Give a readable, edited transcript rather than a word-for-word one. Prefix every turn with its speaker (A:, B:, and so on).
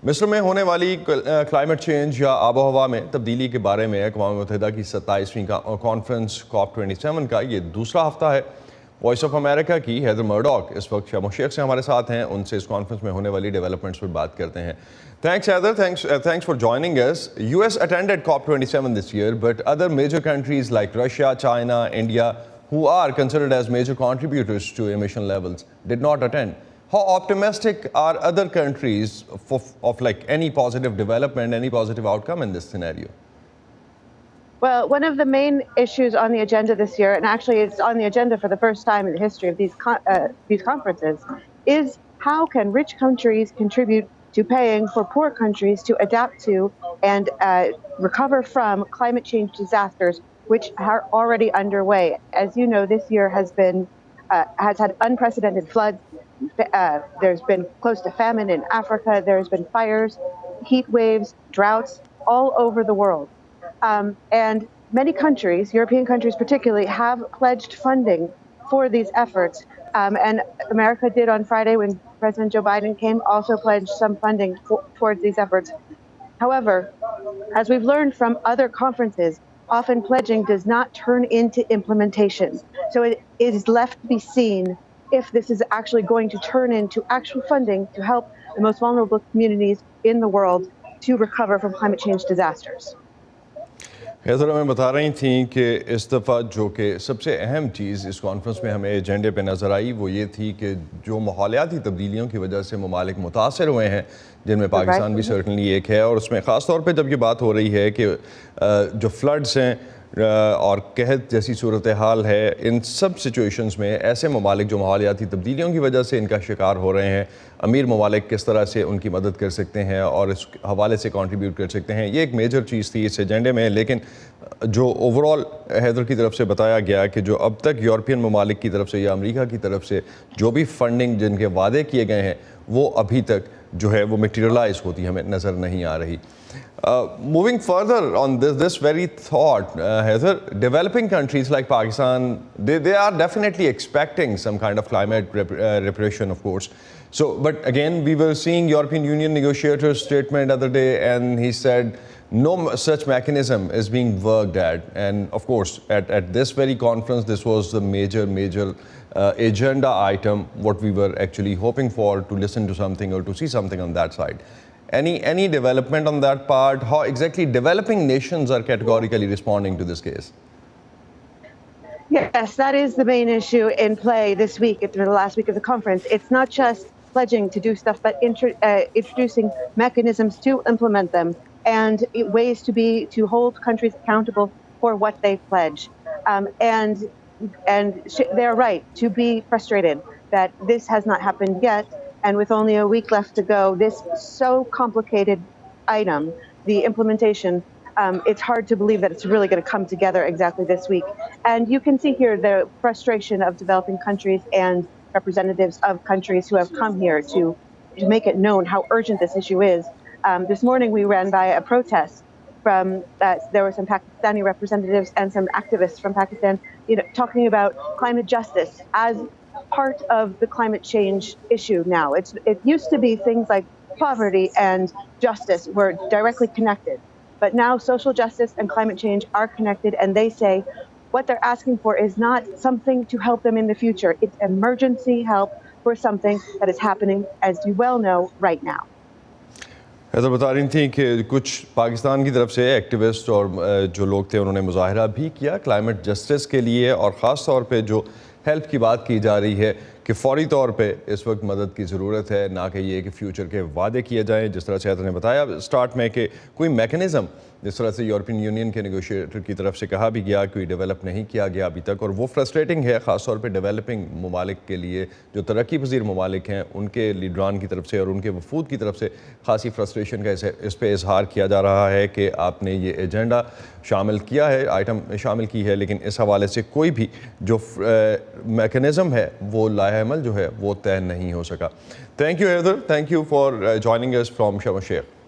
A: मिस्र में होने वाली क्लाइमेट चेंज या आबो हवा में तब्दीली के बारे में अक़वाम मुत्तहिदा की 27वीं कॉन्फ्रेंस COP27 का ये दूसरा हफ्ता है। वॉइस ऑफ अमेरिका की हैदर मर्डॉक इस वक्त शमो शेख से हमारे साथ हैं, उनसे इस कॉन्फ्रेंस में होने वाली डेवलपमेंट्स पर बात करते हैं। Thanks Heather, thanks for joining us. US attended COP27 this year, but other major countries like Russia, China, India, who are considered as major contributors to emission levels, did not attend. How optimistic are other countries of like any positive development, any positive outcome in this scenario?
B: Well, one of the main issues on the agenda this year, and actually it's on the agenda for the first time in the history of these conferences, is how can rich countries contribute to paying for poor countries to adapt to and recover from climate change disasters, which are already underway. As you know, this year has had unprecedented floods. There's been close to famine in Africa. There's been fires, heat waves, droughts all over the world. And many countries, European countries particularly, have pledged funding for these efforts. And America did on Friday when President Joe Biden came, also pledged some funding towards these efforts. However, as we've learned from other conferences, often pledging does not turn into implementation. So it is left to be seen if this is actually going to turn into actual funding to help the most vulnerable communities in the world to recover from climate change disasters.
A: Haider हमें बता रही थी कि इस दफ़ा जो कि सबसे अहम चीज़ इस कॉन्फ्रेंस में हमें एजेंडे पे नज़र आई वो ये थी कि जो माहौलियाती तब्दीलियों की वजह से ममालिक मुतासर हुए हैं, जिनमें पाकिस्तान भी सर्टनली एक है, और उसमें ख़ास तौर पे जब ये बात हो रही है कि जो फ्लड्स हैं और कहत जैसी सूरत हाल है, इन सब सिचुएशंस में ऐसे ममालिक जो माहौलियाती तब्दीलियों की वजह से इनका शिकार हो रहे हैं, अमीर ममालिक किस तरह से उनकी मदद कर सकते हैं और इस हवाले से कंट्रीब्यूट कर सकते हैं, ये एक मेजर चीज़ थी इस एजेंडे में। लेकिन जो ओवरऑल हैदर की तरफ से बताया गया कि जो अब तक यूरोपियन ममालिक की तरफ से या अमेरिका की तरफ से जो भी फंडिंग जिनके वादे किए गए हैं वो अभी तक जो है वो मटीरियलाइज होती हमें नज़र नहीं आ रही। Moving further on this very thought, Heather, developing countries like Pakistan, they are definitely expecting some kind of climate reparation, of course. So, but again, we were seeing European Union negotiator's statement the other day, and he said no such mechanism is being worked at. And of course, at this very conference, this was the major agenda item, what we were actually hoping for, to listen to something or to see something on that side. Any development on that part? How exactly developing nations are categorically responding to this case?
B: Yes, that is the main issue in play this week, the last week of the conference. It's not just pledging to do stuff, but introducing mechanisms to implement them and ways to hold countries accountable for what they pledge. And they're right to be frustrated that this has not happened yet. And with only a week left to go, this so complicated item, the implementation, it's hard to believe that it's really going to come together exactly this week. And you can see here the frustration of developing countries and representatives of countries who have come here to make it known how urgent this issue is. This morning we ran by a protest from, there were some Pakistani representatives and some activists from Pakistan, talking about climate justice as part of the climate change issue now. It used to be things like poverty and justice were directly connected, but now social justice and climate change are connected, and they say what they're asking for is not something to help them in the future. It's emergency help for something that is happening, as you well know, right now.
A: Haider बता रही थी कि कुछ पाकिस्तान की तरफ से activist और जो लोग थे उन्होंने मुजाहरा भी किया क्लाइमेट जस्टिस के लिए, और ख़ास तौर पे जो हेल्प की बात की जा रही है कि फ़ौरी तौर पे इस वक्त मदद की ज़रूरत है, ना कि ये कि फ्यूचर के वादे किए जाएं। जिस तरह से हैदर ने बताया स्टार्ट में कि कोई मैकेनिज़्म जिस तरह से यूरोपियन यूनियन के नेगोशिएटर की तरफ से कहा भी गया कोई डेवलप नहीं किया गया अभी तक, और वो फ्रस्ट्रेटिंग है ख़ास तौर पे डेवलपिंग ममालिक के लिए। जो तरक्की पजीर ममालिक हैं उनके लीडरान की तरफ से और उनके वफूद की तरफ से खासी फ्रस्ट्रेशन का इस पर इजहार किया जा रहा है कि आपने ये एजेंडा शामिल किया है, आइटम शामिल की है, लेकिन इस हवाले से कोई भी जो मैकेनिज़्म है वो लाहेअमल जो है वो तय नहीं हो सका। Thank you Haider, thank you for joining us from Sharm Sheikh.